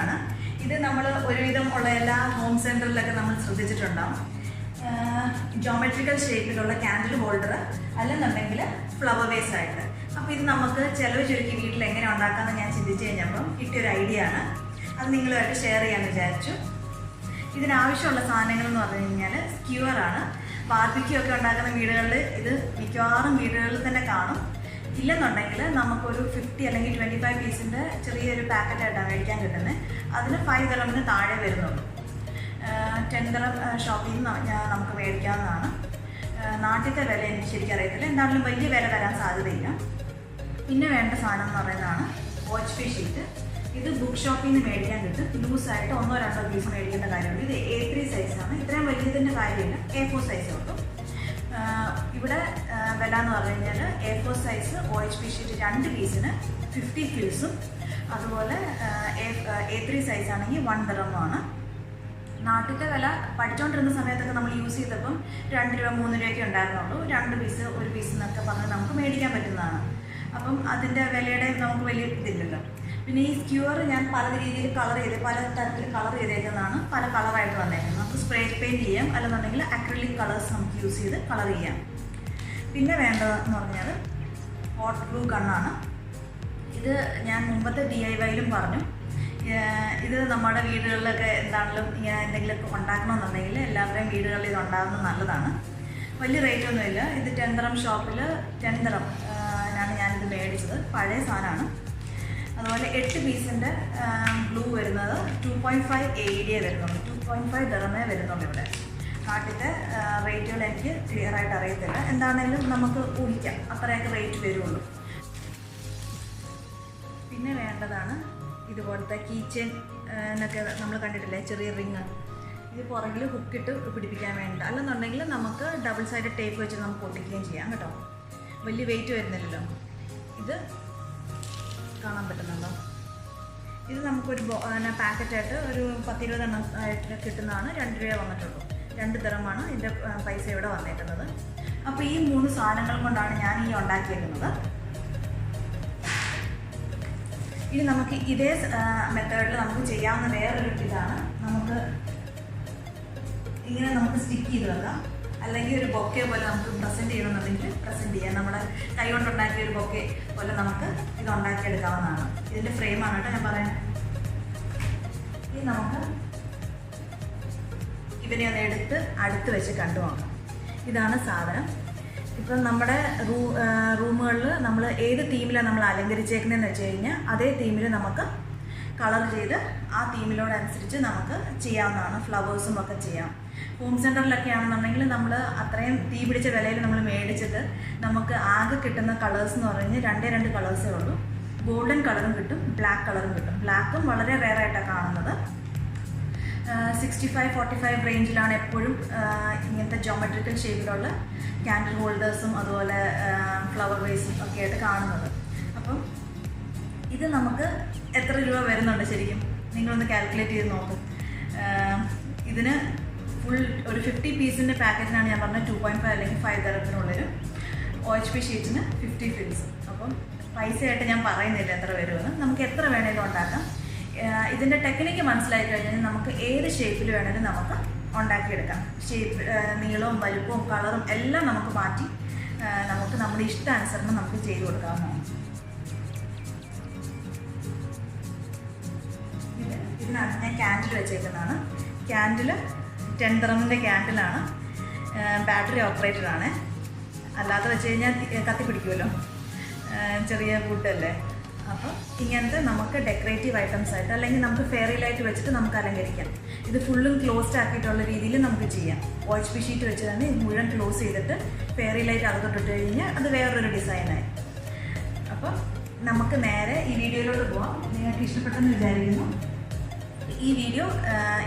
ആണ്. ഇത് നമ്മൾ ഒരുവിധം ഉള്ള എല്ലാ ഹോം സെൻറ്ററിലൊക്കെ നമ്മൾ ശ്രദ്ധിച്ചിട്ടുണ്ടാവും. ജോമെട്രിക്കൽ ഷേപ്പിലുള്ള ക്യാൻഡിൽ ഹോൾഡർ അല്ലെന്നുണ്ടെങ്കിൽ ഫ്ലവർ വേസ് ആയിട്ട്. അപ്പോൾ ഇത് നമുക്ക് ചിലവ് ചുരുക്കി വീട്ടിൽ എങ്ങനെ ഉണ്ടാക്കാമെന്ന് ഞാൻ ചിന്തിച്ച് കഴിഞ്ഞപ്പം കിട്ടിയൊരു ഐഡിയ ആണ്. അത് നിങ്ങളുമായിട്ട് ഷെയർ ചെയ്യാമെന്ന് വിചാരിച്ചു. ഇതിനാവശ്യമുള്ള സാധനങ്ങൾ എന്ന് പറഞ്ഞു കഴിഞ്ഞാൽ സ്ക്യൂവറാണ്. ബാർബിക്യൂ ഒക്കെ ഉണ്ടാക്കുന്ന വീടുകളിൽ ഇത് മിക്കവാറും വീടുകളിൽ തന്നെ കാണും. ഇല്ലെന്നുണ്ടെങ്കിൽ നമുക്കൊരു 50 അല്ലെങ്കിൽ 25 പീസിൻ്റെ ചെറിയൊരു പാക്കറ്റായിട്ടാണ് മേടിക്കാൻ കിട്ടുന്നത്. അതിന് 5 ദിറമിന് താഴെ വരുന്നുള്ളൂ. 10 ദിറം ഷോപ്പിൽ നിന്ന് നമുക്ക് മേടിക്കാവുന്നതാണ്. നാട്ടിലത്തെ വില എനിക്ക് ശരിക്കും അറിയത്തില്ല, എന്താണെങ്കിലും വലിയ വില വരാൻ സാധ്യതയില്ല. പിന്നെ വേണ്ട സാധനം എന്ന് പറയുന്നതാണ് OHP ഷീറ്റ്. ഇത് ബുക്ക് ഷോപ്പിൽ നിന്ന് മേടിക്കാൻ കിട്ടും. ലൂസായിട്ട് 1-2 പീസ് മേടിക്കേണ്ട കാര്യമുണ്ട്. ഇത് A3 സൈസാണ്. ഇത്രയും വലിയതിൻ്റെ കാര്യമില്ല, A4 സൈസ് കിട്ടും. ഇവിടെ വില എന്ന് പറഞ്ഞു കഴിഞ്ഞാൽ A4 സൈസ് OHP ഷീറ്റ് 2 പീസിന് 50 ഫിൽസും, അതുപോലെ A3 സൈസ് ആണെങ്കിൽ 1 ദിറമാണ്. നാട്ടിലത്തെ വില പഠിച്ചുകൊണ്ടിരുന്ന സമയത്തൊക്കെ നമ്മൾ യൂസ് ചെയ്തപ്പം 2 രൂപ 3 രൂപയൊക്കെ ഉണ്ടായിരുന്നുള്ളൂ. 2 പീസ് 1 പീസ് എന്നൊക്കെ പറഞ്ഞ് നമുക്ക് മേടിക്കാൻ പറ്റുന്നതാണ്. അപ്പം അതിൻ്റെ വിലയുടെ നമുക്ക് വലിയ ഇതില്ലല്ലോ. പിന്നെ ഈ സ്ക്യൂവർ ഞാൻ പല രീതിയിൽ കളർ ചെയ്ത് പല തരത്തിൽ കളർ ചെയ്തേക്കുന്നതാണ്. പല കളറായിട്ട് വന്നേക്കുന്നത്. നമുക്ക് സ്പ്രേ പെയിൻറ്റ് ചെയ്യാം, അല്ലെന്നുണ്ടെങ്കിൽ അക്രിലിക് കളേഴ്സ് നമുക്ക് യൂസ് ചെയ്ത് കളർ ചെയ്യാം. പിന്നെ വേണ്ടതെന്ന് പറഞ്ഞാൽ ഹോട്ട് ഗ്ലൂ ഗണ്ണാണ്. ഇത് ഞാൻ മുമ്പത്തെ DIYയിലും പറഞ്ഞു. ഇത് നമ്മുടെ വീടുകളിലൊക്കെ എന്താണെങ്കിലും ഇങ്ങനെ എന്തെങ്കിലുമൊക്കെ ഉണ്ടാക്കണമെന്നുണ്ടെങ്കിൽ എല്ലാവരുടെയും വീടുകളിൽ ഇത് ഉണ്ടാകുന്നത് നല്ലതാണ്. വലിയ റേറ്റൊന്നുമില്ല. ഇത് 10 ദിറം ഷോപ്പിൽ 10 ദിറം ഞാനിത് മേടിച്ചത്. പഴയ സാധനമാണ്. അതുപോലെ 8 പീസിൻ്റെ ഗ്ലൂ വരുന്നത് 2.5 AED വരുന്നുള്ളൂ. 2.5 ദിറമേ വരുന്നുള്ളൂ. ഇവിടെ നാട്ടിലത്തെ റേറ്റുകൾ എനിക്ക് ക്ലിയർ ആയിട്ട് അറിയത്തില്ല. എന്താണെങ്കിലും നമുക്ക് ഊഹിക്കാം അത്രയൊക്കെ റേറ്റ് വരുള്ളൂ. പിന്നെ വേണ്ടതാണ് ഇതുപോലത്തെ കീ ചെയിൻ എന്നൊക്കെ നമ്മൾ കണ്ടിട്ടില്ലേ, ചെറിയ റിങ്. ഇത് പുറകിൽ ഹുക്കിട്ട് പിടിപ്പിക്കാൻ വേണ്ട. അല്ലെന്നുണ്ടെങ്കിൽ നമുക്ക് ഡബിൾ സൈഡ് ടേപ്പ് വെച്ച് നമുക്ക് ഒട്ടിക്കുകയും ചെയ്യാം കേട്ടോ. വലിയ വെയിറ്റ് വരുന്നില്ലല്ലോ. ഇത് കാണാൻ പറ്റുന്നുണ്ടോ? ഇത് നമുക്കൊരു പാക്കറ്റായിട്ട് ഒരു 10-20 എണ്ണം ആയിട്ട് കിട്ടുന്നതാണ്. 2 രൂപ വന്നിട്ടുള്ളൂ. 2 ദിറമാണ് ഇതിൻ്റെ പൈസ ഇവിടെ വന്നേക്കുന്നത്. അപ്പോൾ ഈ 3 സാധനങ്ങൾ കൊണ്ടാണ് ഞാൻ ഈ ഉണ്ടാക്കിയേക്കുന്നത്. ഇനി നമുക്ക് ഇതേ മെത്തേഡിൽ നമുക്ക് ചെയ്യാവുന്ന വേറൊരു ഇതാണ്. നമുക്ക് ഇങ്ങനെ നമുക്ക് സ്റ്റിക്ക് ചെയ്ത് വെക്കാം. അല്ലെങ്കിൽ ഒരു ബൊക്കെ പോലെ നമുക്ക് പ്രസൻറ്റ് ചെയ്യണമെന്നുണ്ടെങ്കിൽ പ്രസൻറ്റ് ചെയ്യാം. നമ്മുടെ കൈ കൊണ്ടുണ്ടാക്കിയ ഒരു ബൊക്കെ പോലെ നമുക്ക് ഇത് ഉണ്ടാക്കിയെടുക്കാവുന്നതാണ്. ഇതിൻ്റെ ഫ്രെയിമാണ് കേട്ടോ ഞാൻ പറയാം. ഇനി നമുക്ക് ഇവനെ ഒന്ന് എടുത്ത് അടുത്ത് വെച്ച് കണ്ടു നോക്കാം. ഇതാണ് സാധനം. ഇപ്പം നമ്മുടെ റൂമുകളിൽ നമ്മൾ ഏത് തീമിലാണ് നമ്മൾ അലങ്കരിച്ചേക്കുന്നതെന്ന് വെച്ച് കഴിഞ്ഞാൽ അതേ തീമിൽ നമുക്ക് കളർ ചെയ്ത് ആ തീമിനോടനുസരിച്ച് നമുക്ക് ചെയ്യാവുന്നതാണ്. ഫ്ലവേഴ്സും ഒക്കെ ചെയ്യാം. ഹോം സെൻറ്ററിലൊക്കെ ആണെന്നുണ്ടെങ്കിൽ നമ്മൾ അത്രയും തീ പിടിച്ച വിലയിൽ നമ്മൾ മേടിച്ചിട്ട് നമുക്ക് ആകെ കിട്ടുന്ന കളേഴ്സ് എന്ന് പറഞ്ഞാൽ 2 കളേഴ്സേ ഉള്ളൂ. ഗോൾഡൻ കളറും കിട്ടും, ബ്ലാക്ക് കളറും കിട്ടും. ബ്ലാക്കും വളരെ റെയറായിട്ടാണ് കാണുന്നത്. 65-45 റേഞ്ചിലാണ് എപ്പോഴും ഇങ്ങനത്തെ ജോമെട്രിക്കൽ ഷേപ്പിലുള്ള ക്യാൻഡിൽ ഹോൾഡേഴ്സും അതുപോലെ ഫ്ലവർ വേസും ഒക്കെ ആയിട്ട് കാണുന്നത്. അപ്പം ഇത് നമുക്ക് എത്ര രൂപ വരുന്നുണ്ട് ശരിക്കും നിങ്ങളൊന്ന് കാൽക്കുലേറ്റ് ചെയ്ത് നോക്കും. ഇതിന് ഫുൾ ഒരു 50 പീസിൻ്റെ പാക്കറ്റിനാണ് ഞാൻ പറഞ്ഞത് 2.5 അല്ലെങ്കിൽ 5 ദിറത്തിനുള്ളൊരു OHP ഷീറ്റിന് 50 ഫിൽസ്. അപ്പം പൈസയായിട്ട് ഞാൻ പറയുന്നില്ല എത്ര വരുമെന്ന്. നമുക്ക് എത്ര വേണേലും ഉണ്ടാക്കാം. ഇതിൻ്റെ ടെക്നിക്ക് മനസ്സിലായി കഴിഞ്ഞാൽ നമുക്ക് ഏത് ഷേപ്പിൽ വേണേലും നമുക്ക് ഉണ്ടാക്കിയെടുക്കാം. ഷേപ്പ്, നീളവും വലുപ്പവും കളറും എല്ലാം നമുക്ക് മാറ്റി നമുക്ക് നമ്മുടെ ഇഷ്ടാനുസരണം നമുക്ക് ചെയ്ത് കൊടുക്കാവുന്നതാണ്. ഇതിനകത്ത് ഞാൻ ക്യാൻഡിൽ വെച്ചേക്കുന്നതാണ്. ക്യാൻഡിൽ 10 ദിറമിൻ്റെ ക്യാൻഡിലാണ്. ബാറ്ററി ഓപ്പറേറ്റഡ് ആണ്. അല്ലാതെ വെച്ച് കഴിഞ്ഞാൽ കത്തിപ്പിടിക്കുമല്ലോ, ചെറിയ വുഡല്ലേ. അപ്പോൾ ഇങ്ങനത്തെ നമുക്ക് ഡെക്കറേറ്റീവ് ഐറ്റംസ് ആയിട്ട് അല്ലെങ്കിൽ നമുക്ക് ഫെയറി ലൈറ്റ് വെച്ചിട്ട് നമുക്ക് അലങ്കരിക്കാം. ഇത് ഫുള്ളും ക്ലോസ്ഡ് ആക്കിയിട്ടുള്ള രീതിയിൽ നമുക്ക് ചെയ്യാം. OHP ഷീറ്റ് വെച്ച് തന്നെ മുഴുവൻ ക്ലോസ് ചെയ്തിട്ട് ഫെയറി ലൈറ്റ് അകത്തോട്ടിട്ട് കഴിഞ്ഞാൽ അത് വേറൊരു ഡിസൈനായി. അപ്പോൾ നമുക്ക് നേരെ ഈ വീഡിയോയിലോട്ട് പോവാം. നിങ്ങൾക്ക് ഇഷ്ടപ്പെട്ടെന്ന് വിചാരിക്കുന്നു. ഈ വീഡിയോ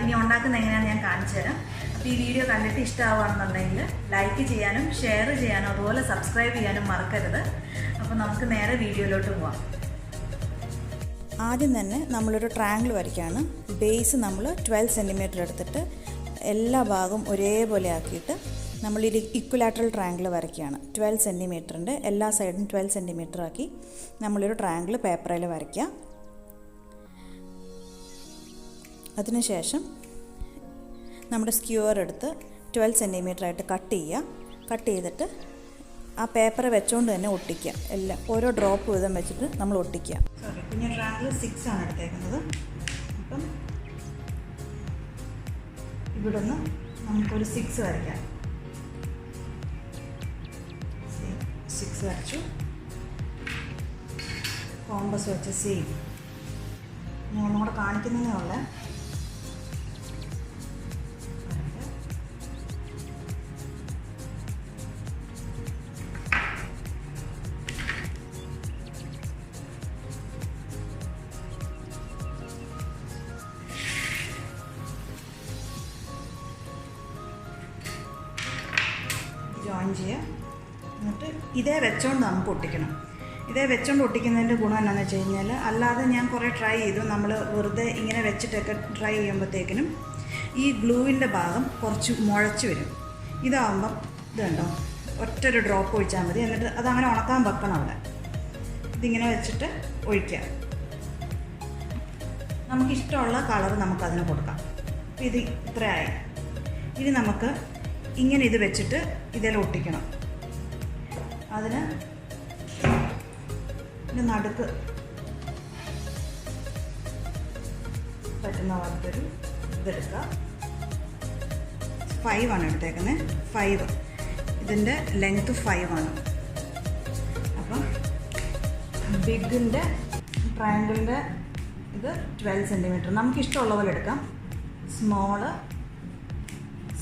ഇനി ഉണ്ടാക്കുന്ന എങ്ങനെയാണെന്ന് ഞാൻ കാണിച്ചു തരാം. അപ്പോൾ ഈ വീഡിയോ കണ്ടിട്ട് ഇഷ്ടമാവുകയാണെന്നുണ്ടെങ്കിൽ ലൈക്ക് ചെയ്യാനും ഷെയർ ചെയ്യാനും അതുപോലെ സബ്സ്ക്രൈബ് ചെയ്യാനും മറക്കരുത്. അപ്പോൾ നമുക്ക് നേരെ വീഡിയോയിലോട്ട് പോവാം. ആദ്യം തന്നെ നമ്മളൊരു ട്രയാങ്കിൾ വരയ്ക്കുകയാണ്. ബേസ് നമ്മൾ 12 സെൻറ്റിമീറ്റർ എടുത്തിട്ട് എല്ലാ ഭാഗവും ഒരേപോലെ ആക്കിയിട്ട് നമ്മളൊരു ഇക്വലാറ്ററൽ ട്രയാങ്കിൾ വരയ്ക്കുകയാണ്. 12 സെൻറ്റിമീറ്ററിൻ്റെ എല്ലാ സൈഡും 12 സെൻറ്റിമീറ്റർ ആക്കി നമ്മളൊരു ട്രയാങ്കിൾ പേപ്പറിൽ വരയ്ക്കുക. അതിനുശേഷം നമ്മുടെ സ്ക്യൂവർ എടുത്ത് 12 സെൻറ്റിമീറ്റർ ആയിട്ട് കട്ട് ചെയ്തിട്ട് ആ പേപ്പർ വെച്ചുകൊണ്ട് തന്നെ ഒട്ടിക്കുക. എല്ലാം ഓരോ ഡ്രോപ്പ് വീതം വെച്ചിട്ട് നമ്മൾ ഒട്ടിക്കുക. പിന്നെ ട്രാങ്കിൾ 6 ആണ് എടുത്തേക്കുന്നത്. അപ്പം ഇവിടെ നിന്ന് നമുക്കൊരു 6 വരയ്ക്കാം. 6 വരച്ചു. കോമ്പസ് വെച്ച് സെയിം ഞാൻ ഒന്നുകൂടെ കാണിക്കുന്നതേ ഉള്ളേ. ജോയിൻ ചെയ്യുക. എന്നിട്ട് ഇതേ വെച്ചോണ്ട് നമുക്ക് ഒട്ടിക്കണം. ഇതേ വെച്ചോണ്ട് ഒട്ടിക്കുന്നതിൻ്റെ ഗുണം എന്താണെന്ന് വെച്ച് കഴിഞ്ഞാൽ, അല്ലാതെ ഞാൻ കുറേ ട്രൈ ചെയ്തു. നമ്മൾ വെറുതെ ഇങ്ങനെ വെച്ചിട്ടൊക്കെ ട്രൈ ചെയ്യുമ്പോഴത്തേക്കിനും ഈ ഗ്ലൂവിൻ്റെ ഭാഗം കുറച്ച് മുഴച്ച് വരും. ഇതാകുമ്പം ഇതുണ്ടോ, ഒറ്റൊരു ഡ്രോപ്പ് ഒഴിച്ചാൽ മതി. എന്നിട്ട് അതങ്ങനെ ഉണക്കാൻ വെക്കണം അവിടെ. ഇതിങ്ങനെ വെച്ചിട്ട് ഒഴിക്കുക. നമുക്കിഷ്ടമുള്ള കളർ നമുക്കതിന് കൊടുക്കാം. അപ്പോൾ ഇത് ഇത്രയായി. ഇനി നമുക്ക് ഇങ്ങനെ ഇത് വെച്ചിട്ട് ഇതിൽ ഒട്ടിക്കണം. അതിന് നടുക്ക് പറ്റുന്ന പോലത്തൊരു ഇതെടുക്കുക. 5 ആണ് എടുത്തേക്കുന്നത്. 5 ഇതിൻ്റെ ലെങ്ത്ത് 5 ആണ്. അപ്പം ബിഗിൻ്റെ ട്രയാങ്കിളിൻ്റെ ഇത് 12 സെൻറ്റിമീറ്റർ. നമുക്കിഷ്ടമുള്ള പോലെ എടുക്കാം. സ്മോള്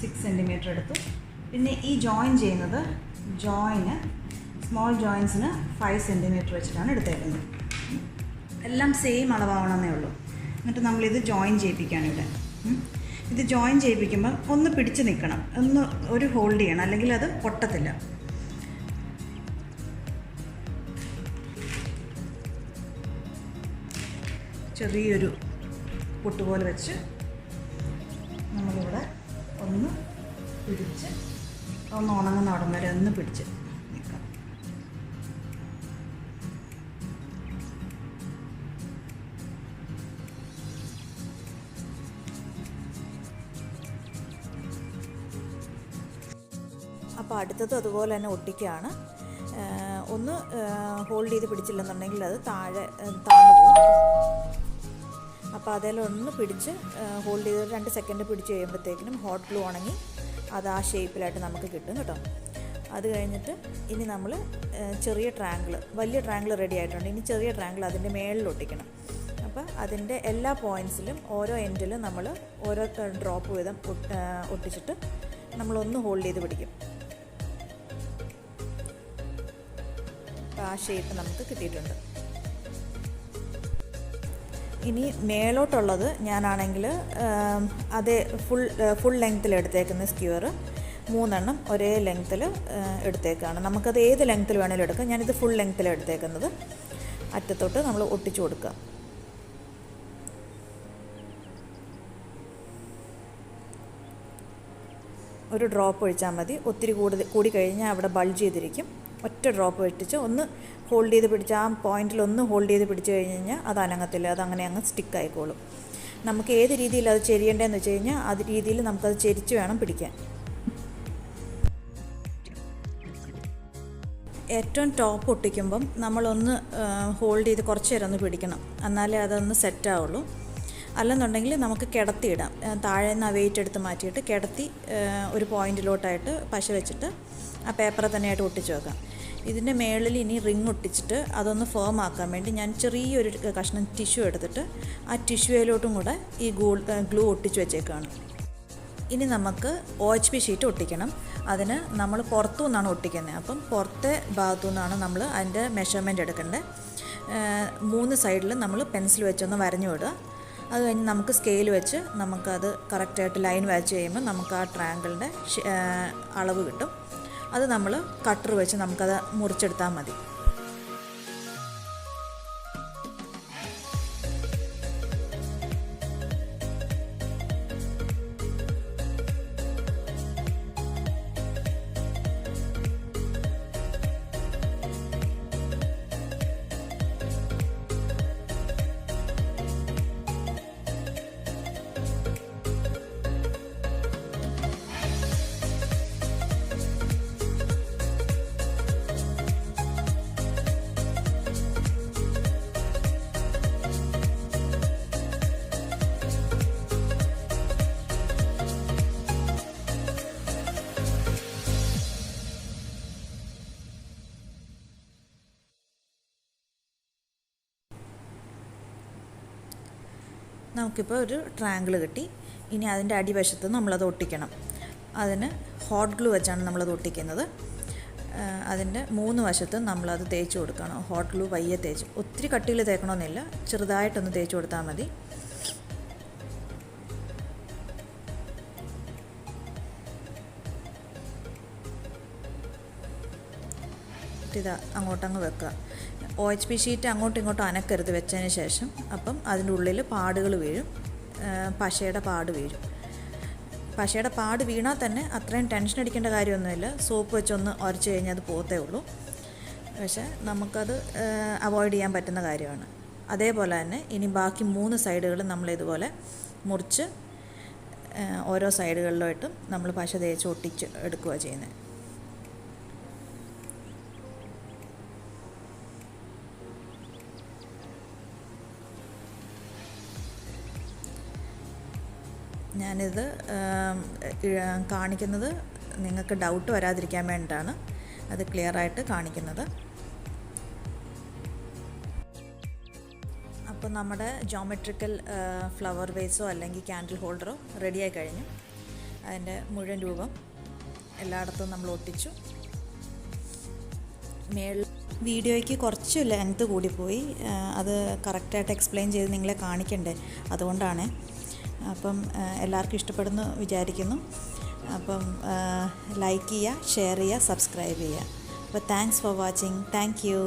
6 സെൻറ്റിമീറ്റർ എടുത്തു. പിന്നെ ഈ ജോയിൻ ചെയ്യുന്നത് സ്മോൾ ജോയിൻസിന് 5 സെൻറ്റിമീറ്റർ വെച്ചിട്ടാണ് എടുത്തേക്കുന്നത്. എല്ലാം സെയിം അളവാവണമെന്നേ ഉള്ളൂ. എന്നിട്ട് നമ്മളിത് ജോയിൻ ചെയ്യിപ്പിക്കുകയാണ് ഇവിടെ. ഇത് ജോയിൻ ചെയ്യിപ്പിക്കുമ്പോൾ ഒന്ന് പിടിച്ച് നിൽക്കണം, ഒരു ഹോൾഡ് ചെയ്യണം, അല്ലെങ്കിൽ അത് പൊട്ടത്തില്ല. ചെറിയൊരു പൊട്ടുപോലെ വെച്ച് നമ്മളിവിടെ ഒന്ന് പിടിച്ച് ഒന്ന് ഉണങ്ങുന്ന അവിടം വരെ ഒന്ന് പിടിച്ച് നിൽക്കാം. അപ്പോൾ അടുത്തത് അതുപോലെ തന്നെ ഒട്ടിക്കുകയാണ്. ഒന്ന് ഹോൾഡ് ചെയ്ത് പിടിച്ചില്ലെന്നുണ്ടെങ്കിൽ അത് താഴ്ന്നു പോകും. അപ്പോൾ അതിലൊന്ന് പിടിച്ച് ഹോൾഡ് ചെയ്ത് 2 സെക്കൻഡ് പിടിച്ച് കഴിയുമ്പോഴത്തേക്കിനും ഹോട്ട് ഗ്ലൂ ഉണങ്ങി അത് ആ ഷേപ്പിലായിട്ട് നമുക്ക് കിട്ടും കേട്ടോ. അത് കഴിഞ്ഞിട്ട് ഇനി നമ്മൾ ചെറിയ ട്രയാങ്കിൾ, വലിയ ട്രയാങ്കിൾ റെഡി ആയിട്ടുണ്ട്. ഇനി ചെറിയ ട്രയാങ്കിൾ അതിൻ്റെ മേളിൽ ഒട്ടിക്കണം. അപ്പോൾ അതിൻ്റെ എല്ലാ പോയിൻറ്റ്സിലും ഓരോ എൻഡിലും നമ്മൾ ഓരോ ഡ്രോപ്പ് വീതം ഒട്ടിച്ചിട്ട് നമ്മളൊന്ന് ഹോൾഡ് ചെയ്ത് പിടിക്കും. അപ്പോൾ ആ ഷേപ്പ് നമുക്ക് കിട്ടിയിട്ടുണ്ട്. ഇനി മേലോട്ടുള്ളത് ഞാനാണെങ്കിൽ അതേ ഫുൾ ലെങ്ത്തിൽ എടുത്തേക്കുന്ന സ്ക്യൂർ 3 എണ്ണം ഒരേ ലെങ്ത്തിൽ എടുത്തേക്കാണ്. നമുക്കത് ഏത് ലെങ്ത്തിൽ വേണമെങ്കിലും എടുക്കാം. ഞാനിത് ഫുൾ ലെങ്ത്തിൽ എടുത്തേക്കുന്നത്. അറ്റത്തോട്ട് നമ്മൾ ഒട്ടിച്ചു കൊടുക്കുക. ഒരു ഡ്രോപ്പ് ഒഴിച്ചാൽ മതി. ഒത്തിരി കൂടി കഴിഞ്ഞാൽ അവിടെ ബൾജ് ചെയ്തിരിക്കും. ഒറ്റ ഡ്രോപ്പ് വെട്ടിച്ച് ഒന്ന് ഹോൾഡ് ചെയ്ത് പിടിച്ച് ആ പോയിന്റിൽ ഒന്ന് ഹോൾഡ് ചെയ്ത് പിടിച്ച് കഴിഞ്ഞ് കഴിഞ്ഞാൽ അത് അനങ്ങത്തില്ല. അതങ്ങനെ അങ്ങ് സ്റ്റിക്കായിക്കോളും. നമുക്ക് ഏത് രീതിയിൽ അത് ചെരിയേണ്ടതെന്ന് വെച്ച് കഴിഞ്ഞാൽ അത് രീതിയിൽ നമുക്കത് ചെരിച്ച് വേണം പിടിക്കാൻ. ഏറ്റവും ടോപ്പ് ഒട്ടിക്കുമ്പം നമ്മളൊന്ന് ഹോൾഡ് ചെയ്ത് കുറച്ച് നേരം ഒന്ന് പിടിക്കണം. എന്നാലേ അതൊന്ന് സെറ്റാവുള്ളൂ. അല്ലെന്നുണ്ടെങ്കിൽ നമുക്ക് കിടത്തിയിടാം. താഴെ നിന്ന് ആ വെയിറ്റ് എടുത്ത് മാറ്റിയിട്ട് കിടത്തി ഒരു പോയിന്റിലോട്ടായിട്ട് പശ വെച്ചിട്ട് ആ പേപ്പർ തന്നെയായിട്ട് ഒട്ടിച്ച് വെക്കാം. ഇതിൻ്റെ മേളിൽ ഇനി റിങ് ഒട്ടിച്ചിട്ട് അതൊന്ന് ഫേം ആക്കാൻ വേണ്ടി ഞാൻ ചെറിയൊരു കഷ്ണം ടിഷ്യൂ എടുത്തിട്ട് ആ ടിഷ്യൂയിലോട്ടും കൂടെ ഈ ഗ്ലൂ ഒട്ടിച്ച് വെച്ചേക്കാണ്. ഇനി നമുക്ക് OHP ഷീറ്റ് ഒട്ടിക്കണം. അതിന് നമ്മൾ പുറത്തു നിന്നാണ് ഒട്ടിക്കുന്നത്. അപ്പം പുറത്തെ ഭാഗത്തു നിന്നാണ് നമ്മൾ അതിൻ്റെ മെഷർമെൻറ്റ് എടുക്കേണ്ടത്. 3 സൈഡിൽ നമ്മൾ പെൻസിൽ വെച്ചൊന്ന് വരഞ്ഞു വിടുക. അത് കഴിഞ്ഞ് നമുക്ക് സ്കെയിൽ വെച്ച് നമുക്കത് കറക്റ്റായിട്ട് ലൈൻ വരച്ച് കഴിയുമ്പോൾ നമുക്ക് ആ ട്രയാങ്കിളിൻ്റെ അളവ് കിട്ടും. അത് നമ്മൾ കട്ടർ വെച്ച് നമുക്കത് മുറിച്ചെടുത്താൽ മതി. നമുക്കിപ്പോൾ ഒരു ട്രയാങ്കിൾ കിട്ടി. ഇനി അതിൻ്റെ അടിവശത്ത് നമ്മളത് ഒട്ടിക്കണം. അതിന് ഹോട്ട് ഗ്ലൂ വെച്ചാണ് നമ്മളത് ഒട്ടിക്കുന്നത്. അതിൻ്റെ 3 വശത്തും നമ്മളത് തേച്ച് കൊടുക്കണം. ഹോട്ട് ഗ്ലൂ പയ്യെ തേച്ച്, ഒത്തിരി കട്ടിയിൽ തേക്കണമെന്നില്ല, ചെറുതായിട്ടൊന്ന് തേച്ച് കൊടുത്താൽ മതി. ഇതാ അങ്ങോട്ടങ്ങ് വെക്കുക. OHP ഷീറ്റ് അങ്ങോട്ടും ഇങ്ങോട്ടും അനക്കരുത് വെച്ചതിന് ശേഷം. അപ്പം അതിൻ്റെ ഉള്ളിൽ പാടുകൾ വീഴും, പശയുടെ പാട് വീഴും. പശയുടെ പാട് വീണാൽ തന്നെ അത്രയും ടെൻഷൻ അടിക്കേണ്ട കാര്യമൊന്നുമില്ല. സോപ്പ് വെച്ചൊന്ന് ഉരച്ച് കഴിഞ്ഞാൽ അത് പോത്തേ ഉള്ളൂ. പക്ഷേ നമുക്കത് അവോയ്ഡ് ചെയ്യാൻ പറ്റുന്ന കാര്യമാണ്. അതേപോലെ തന്നെ ഇനി ബാക്കി 3 സൈഡുകൾ നമ്മളിതുപോലെ മുറിച്ച് ഓരോ സൈഡുകളിലായിട്ടും നമ്മൾ പശ തേച്ച് ഒട്ടിച്ച് എടുക്കുക ചെയ്യുന്നത്. ഞാനിത് കാണിക്കുന്നത് നിങ്ങൾക്ക് ഡൗട്ട് വരാതിരിക്കാൻ വേണ്ടിയിട്ടാണ് അത് ക്ലിയറായിട്ട് കാണിക്കുന്നത്. അപ്പോൾ നമ്മുടെ ജോമെട്രിക്കൽ ഫ്ലവർ വേസോ അല്ലെങ്കിൽ ക്യാൻഡിൽ ഹോൾഡറോ റെഡിയായി കഴിഞ്ഞു. അതിൻ്റെ മുഴുവൻ രൂപം എല്ലായിടത്തും നമ്മൾ ഒട്ടിച്ചു. വീഡിയോയ്ക്ക് കുറച്ച് ലെങ്ത് കൂടിപ്പോയി. അത് കറക്റ്റായിട്ട് എക്സ്പ്ലെയിൻ ചെയ്ത് നിങ്ങളെ കാണിക്കണ്ടേ, അതുകൊണ്ടാണ്. അപ്പം എല്ലാവർക്കും ഇഷ്ടപ്പെടുന്നു വിചാരിക്കുന്നു. അപ്പം ലൈക്ക് ചെയ്യുക, ഷെയർ ചെയ്യുക, സബ്സ്ക്രൈബ് ചെയ്യുക. അപ്പോൾ thanks for watching. Thank you.